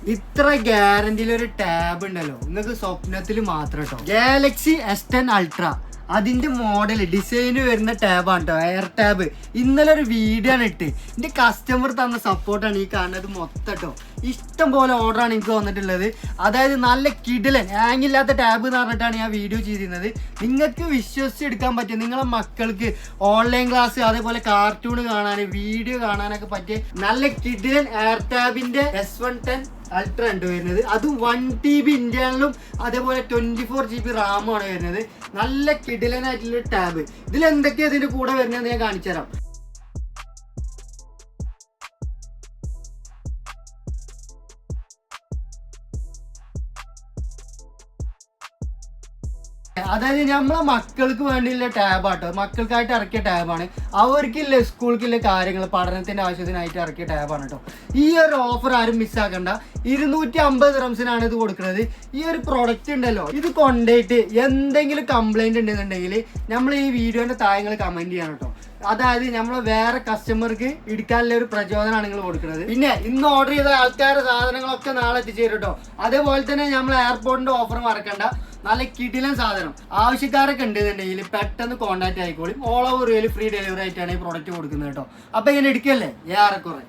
ഇത്ര ഗ്യാരണ്ടിയിലൊരു ടാബ് ഉണ്ടല്ലോ നിങ്ങൾക്ക് സ്വപ്നത്തിൽ മാത്രം കേട്ടോ. ഗാലക്സി S10 അൾട്ര അതിന്റെ മോഡൽ ഡിസൈന് വരുന്ന ടാബാണ് കേട്ടോ, എയർ ടാബ്. ഇന്നലെ ഒരു വീഡിയോ ആണ് ഇട്ട്. എൻ്റെ കസ്റ്റമർ തന്ന സപ്പോർട്ടാണ് ഈ കാണുന്നത് മൊത്തം കേട്ടോ. ഇഷ്ടം പോലെ ഓർഡറാണ് എനിക്ക് വന്നിട്ടുള്ളത്. അതായത് നല്ല കിടിലൻ ഹാങ്ങില്ലാത്ത ടാബ് എന്ന് പറഞ്ഞിട്ടാണ് ഞാൻ വീഡിയോ ചെയ്തിരുന്നത്. നിങ്ങൾക്ക് വിശ്വസിച്ചെടുക്കാൻ പറ്റും. നിങ്ങളെ മക്കൾക്ക് ഓൺലൈൻ ക്ലാസ് അതേപോലെ കാർട്ടൂൺ കാണാൻ വീഡിയോ കാണാനൊക്കെ പറ്റിയ നല്ല കിടിലൻ എയർ ടാബിന്റെ S110 അൾട്ര ഉണ്ട് വരുന്നത്. അതും 1 TB ഇന്റേണലും അതേപോലെ 24 GB റാമുമാണ് വരുന്നത്. നല്ല കിടിലനായിട്ടുള്ള ടാബ്. ഇതിൽ എന്തൊക്കെയാണ് ഇതിന്റെ കൂടെ വരുന്നതെന്ന് ഞാൻ കാണിച്ചു തരാം. അതായത് നമ്മളെ മക്കൾക്ക് വേണ്ടിയുള്ള ടാബാട്ടോ, മക്കൾക്കായിട്ട് ഇറക്കിയ ടാബാണ്. അവർക്കില്ല സ്കൂൾക്കുള്ള കാര്യങ്ങൾ പഠനത്തിന്റെ ആവശ്യത്തിനായിട്ട് ഇറക്കിയ ടാബാണ് കേട്ടോ. ഈ ഒരു ഓഫർ ആരും മിസ്സാക്കണ്ട. 250 ദിർഹംസിനാണ് ഇത് കൊടുക്കുന്നത്. ഈ ഒരു പ്രൊഡക്റ്റ് ഉണ്ടല്ലോ, ഇത് കൊണ്ടുപോയിട്ട് എന്തെങ്കിലും കംപ്ലൈന്റ് ഉണ്ടെന്നുണ്ടെങ്കിൽ നമ്മൾ ഈ വീഡിയോന്റെ താഴെ കമന്റ് ചെയ്യണം കേട്ടോ. അതായത് നമ്മൾ വേറെ കസ്റ്റമർക്ക് എടുക്കാനുള്ള ഒരു പ്രചോദനമാണ് നിങ്ങൾ കൊടുക്കുന്നത്. പിന്നെ ഇന്ന് ഓർഡർ ചെയ്ത ആൾക്കാരുടെ സാധനങ്ങളൊക്കെ നാളെ എത്തിച്ചേരും കേട്ടോ. അതേപോലെ തന്നെ നമ്മൾ എയർപോർട്ടിന്റെ ഓഫർ മറക്കണ്ട. നല്ല കിടിലൻ സാധനം ആവശ്യക്കാരൊക്കെ ഉണ്ടെന്നുണ്ടെങ്കിൽ പെട്ടെന്ന് കോൺടാക്ട് ആയിക്കോളും. ഓൾ ഓവർ ഫ്രീ ഡെലിവറി ആയിട്ടാണ് ഈ പ്രോഡക്റ്റ് കൊടുക്കുന്നത് കേട്ടോ. അപ്പൊ ഇങ്ങനെ എടുക്കല്ലേ ഏറെക്കുറെ.